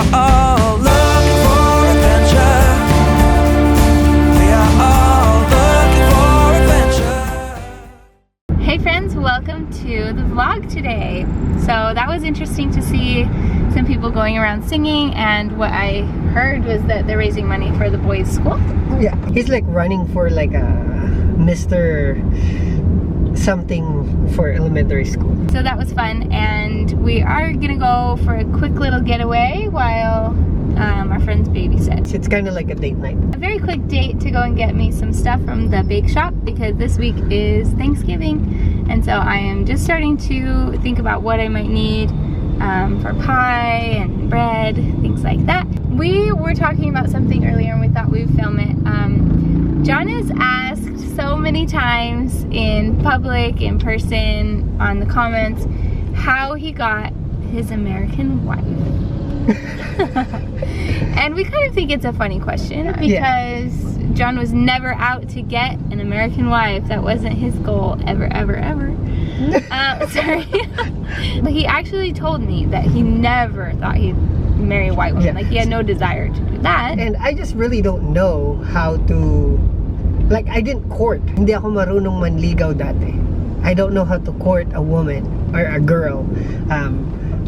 are all looking for adventure. We are all looking for adventure. Hey friends, welcome to the vlog today. So that was interesting to see some people going around singing, and what I heard was that they're raising money for the boys' school. Yeah, he's like running for like a Mr. something for elementary school. So that was fun, and we are gonna go for a quick little getaway while our friends babysit. It's kind of like a date night. A very quick date to go and get me some stuff from the bake shop, because this week is Thanksgiving, and so I am just starting to think about what I might need for pie and bread, things like that. We were talking about something earlier and we thought we'd film it. John has asked so many times in public, in person, on the comments, how he got his American wife. And we kind of think it's a funny question, because John was never out to get an American wife. That wasn't his goal ever, ever, ever. Sorry. But he actually told me that he never thought he'd marry a white woman. Yeah. Like, he had no desire to do that. And I just really don't know how to, like, I didn't court. Hindi ako marunong manligaw dati. I don't know how to court a woman or a girl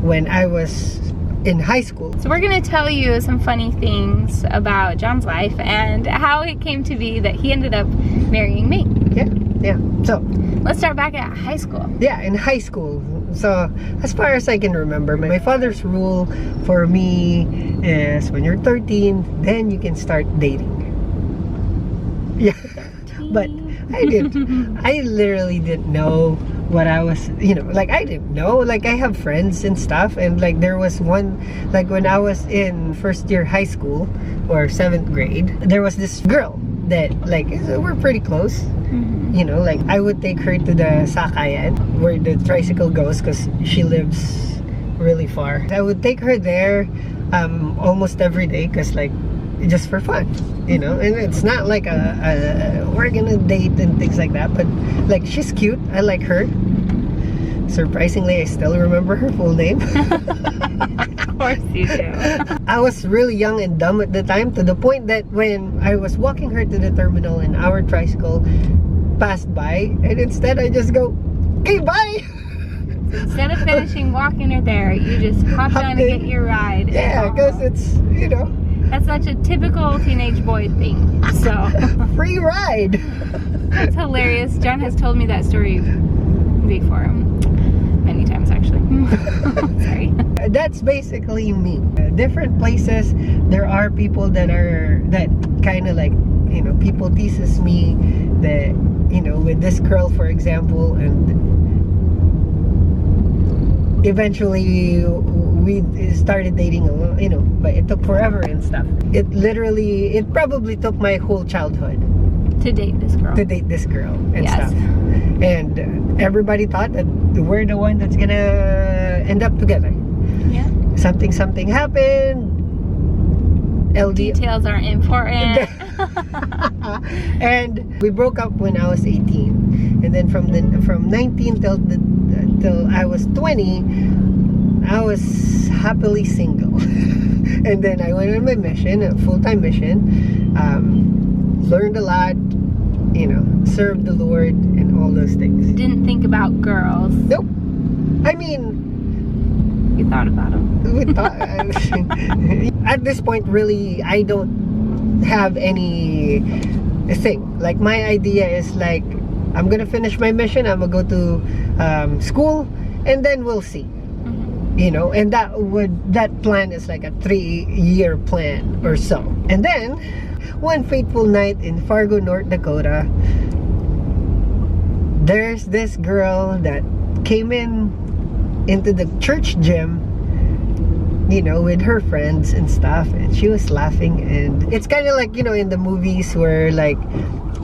when I was in high school. So we're gonna tell you some funny things about John's life and how it came to be that he ended up marrying me. Yeah. So let's start back at high school. yeah, in high school. So as far as I can remember, my father's rule for me is when you're 13, then you can start dating. Yeah. But I literally didn't know what I was, like, I didn't know. Like, I have friends and stuff, and like there was one, like when I was in first year high school or 7th grade, there was this girl that, like, we're pretty close. Like, I would take her to the Sakayan where the tricycle goes, because she lives really far. I would take her there almost every day, because, like, just for fun, and it's not like we're gonna date and things like that, but like, she's cute. I like her. Surprisingly, I still remember her full name. Of course you do. I was really young and dumb at the time, to the point that when I was walking her to the terminal and our tricycle passed by, and instead I just go, "Okay, bye." Instead of finishing walking her there, you just hopped on to get your ride. Yeah, because it's, that's such a typical teenage boy thing. So free ride. that's hilarious. John has told me that story before, many times actually. Sorry. That's basically me. Different places, there are people that kind of like, people teases me that, with this girl, for example, and eventually we started dating, but it took forever and stuff. It probably took my whole childhood to date this girl and stuff. And everybody thought that we're the one that's gonna end up together. Yeah. Something happened. Details are important. And we broke up when I was 18, and then from 19 till I was 20, I was happily single. And then I went on my mission, a full-time mission, learned a lot, served the Lord and all those things. Didn't think about girls. Nope. I mean, you thought about them. We thought, at this point, really, I don't have any thing. Like, my idea is like, I'm gonna finish my mission, I'm gonna go to school, and then we'll see. And that plan is like a 3-year plan or so. And then one fateful night in Fargo, North Dakota, there's this girl that came into the church gym, with her friends and stuff, and she was laughing, and it's kind of like, in the movies where like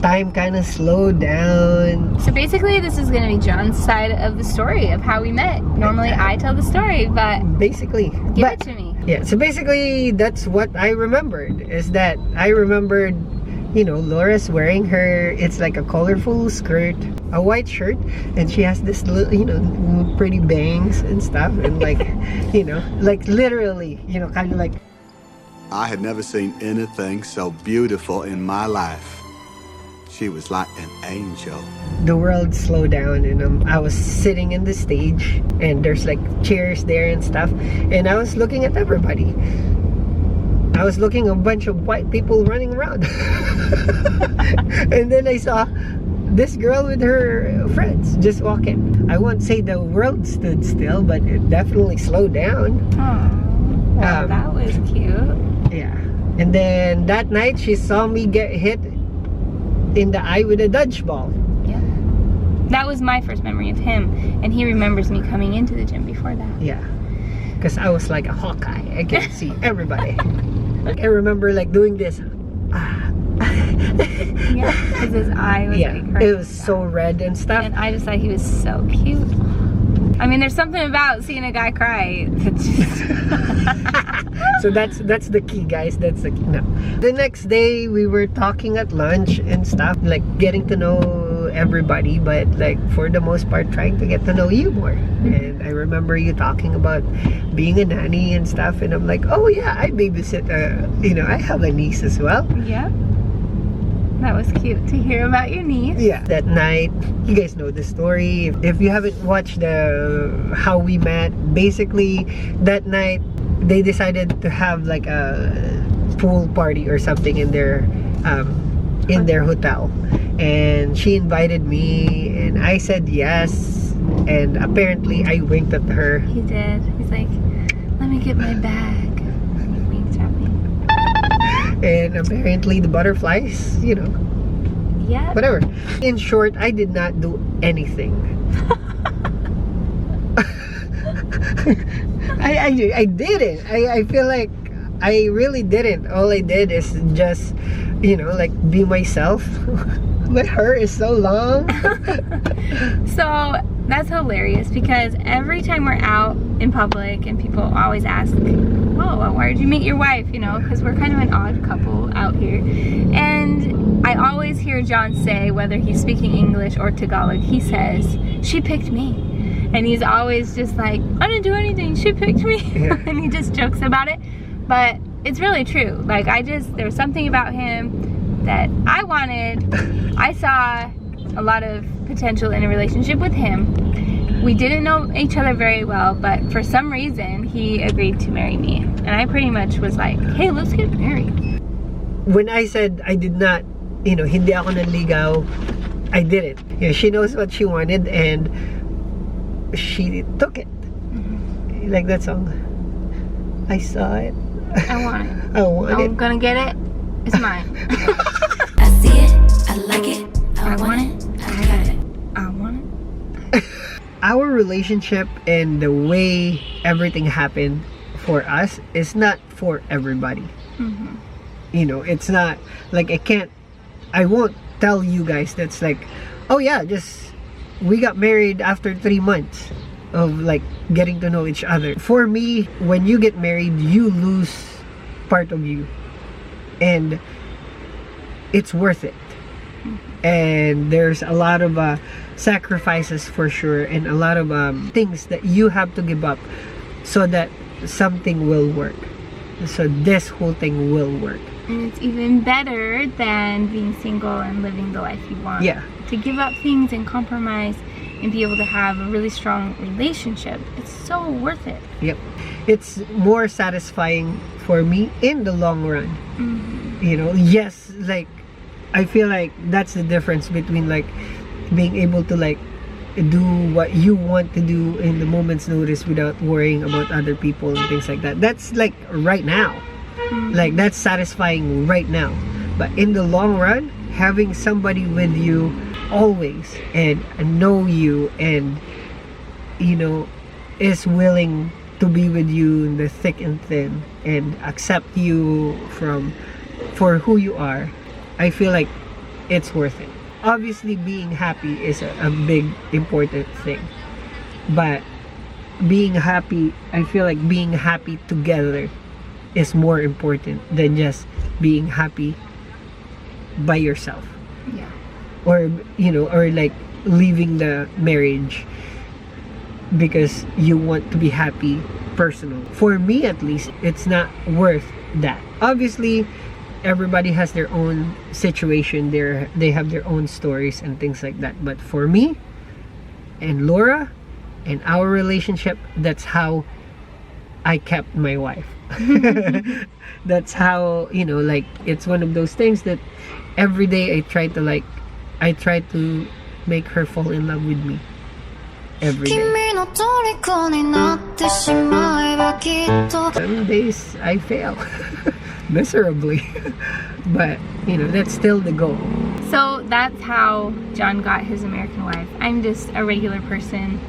time kind of slowed down. So basically this is going to be John's side of the story of how we met. Normally I tell the story, but basically give it to me. Yeah, so basically that's what I remembered, is that I remembered you know, Laura's wearing it's like a colorful skirt, a white shirt, and she has this little, you know, pretty bangs and stuff, and like, you know, like literally, you know, kind of like. I had never seen anything so beautiful in my life. She was like an angel. The world slowed down, and I was sitting in the stage, and there's like chairs there and stuff, and I was looking at everybody. I was looking at a bunch of white people running around. And then I saw this girl with her friends just walking. I won't say the world stood still, but it definitely slowed down. Oh, well, that was cute. Yeah. And then that night, she saw me get hit in the eye with a dodgeball. Yeah. That was my first memory of him, and he remembers me coming into the gym before that. Yeah. Because I was like a Hawkeye. I could see everybody. I remember like doing this. Yeah, because his eye was like hurt. It was so red and stuff. And I just thought he was so cute. I mean, there's something about seeing a guy cry that's just... So that's the key, guys. That's the key. No. The next day we were talking at lunch and stuff, like getting to know everybody, but like for the most part trying to get to know you more. And I remember you talking about being a nanny and stuff, and I'm like, oh yeah, I babysit, you know, I have a niece as well. Yeah. That was cute to hear about your niece. Yeah. That night, you guys know the story. If you haven't watched how we met, basically that night they decided to have like a pool party or something in their hotel, and she invited me, and I said yes, and apparently I winked at her. He did. He's like, let me get my bag. And he winked at me. And apparently the butterflies, you know, Yeah. whatever. In short, I did not do anything. I didn't. I feel like I really didn't. All I did is just, you know, like be myself. My hair is so long. So that's hilarious, because every time we're out in public and people always ask, oh, where did you meet your wife? You know, because we're kind of an odd couple out here. And I always hear John say, whether he's speaking English or Tagalog, he says, she picked me. And he's always just like, I didn't do anything, she picked me. Yeah. And he just jokes about it. But it's really true. Like, there was something about him that I wanted. I saw a lot of potential in a relationship with him. We didn't know each other very well, but for some reason, he agreed to marry me. And I pretty much was like, hey, let's get married. When I said I did not, you know, hindi ako nanligaw, I didn't. You know, she knows what she wanted, and she took it. Like that song. I saw it. I want it. I want I'm it. gonna get it. It's mine. I see it, I like it, I want it, I got it. I want it. Our relationship and the way everything happened for us is not for everybody. You know, it's not like I won't tell you guys that's like, oh yeah, we got married after 3 months of like getting to know each other. For me, when you get married, you lose part of you, and it's worth it. And there's a lot of sacrifices for sure, and a lot of things that you have to give up so that something will work, so this whole thing will work. And it's even better than being single and living the life you want. Yeah. To give up things and compromise and be able to have a really strong relationship, it's so worth it. Yep. It's more satisfying for me in the long run. You know, yes, like I feel like that's the difference between like being able to like do what you want to do in the moment's notice without worrying about other people and things like that. That's like right now. Like that's satisfying right now. But in the long run, having somebody with you always and know you, and you know, is willing to be with you in the thick and thin and accept you for who you are, I feel like it's worth it. Obviously being happy is a big important thing, but being happy, I feel like being happy together is more important than just being happy by yourself. Yeah. Or, you know, or like leaving the marriage because you want to be happy personal. For me, at least, it's not worth that. Obviously, everybody has their own situation. They have their own stories and things like that. But for me and Lora and our relationship, that's how I kept my wife. That's how, you know, like, it's one of those things that every day I try to make her fall in love with me. Every day. Some days I fail miserably, but you know, that's still the goal. So that's how John got his American wife. I'm just a regular person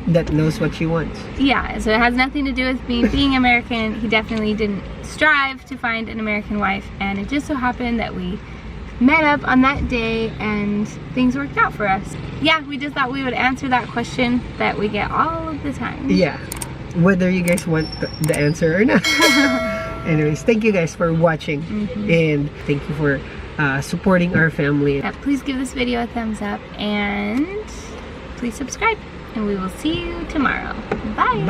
That knows what she wants. Yeah, so it has nothing to do with me being American. He definitely didn't strive to find an American wife, and it just so happened that we met up on that day and things worked out for us. Yeah, we just thought we would answer that question that we get all of the time. Yeah, whether you guys want the answer or not. Anyways, thank you guys for watching, and thank you for supporting our family. Please give this video a thumbs up and please subscribe, and we will see you tomorrow. Bye.